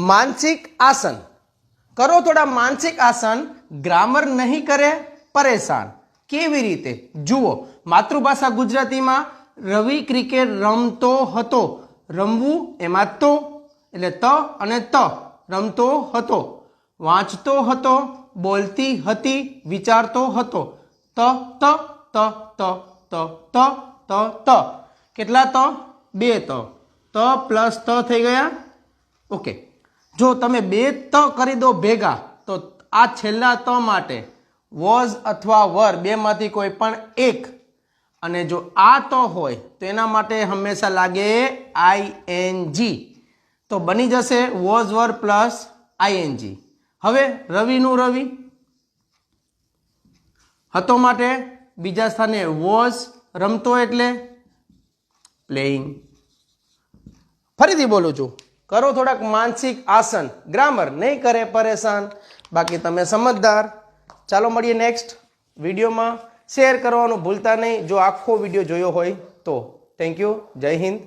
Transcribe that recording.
मानसिक आसन करो थोड़ा मानसिक आसन ग्रामर नहीं करे परेशान केवी रीते जुओ मातृभाषा गुजराती में रवि क्रिकेट रमतो हतो रमवू एमां तो एटले त अने त रमतो हतो वांचतो हतो बोलती हती विचारतो हतो त त त त त त त त केटला त बे त प्लस त थई गया ओके जो तमे बे त करी दो भेगा तो आ छेल्ला त माटे वॉज अथवा वर बे मांथी कोई पण एक अने जो आ तो होय तो एना माटे हमेशा लागे आईएनजी तो बनी जशे वॉज वर प्लस आईएनजी। हवे रविनु रवि हतो माटे बीजा स्थाने वॉज रमतो एटले प्लेइंग। फरीथी बोलू छू करो थोड़ाक मानसिक आसन ग्रामर नहीं करे परेशान बाकी तमे समझदार। चालो मळीए नेक्स्ट विडियो में शेर करवानुं भूलता नहीं जो आखो विडियो जोयो होय तो। Thank you. जय हिंद।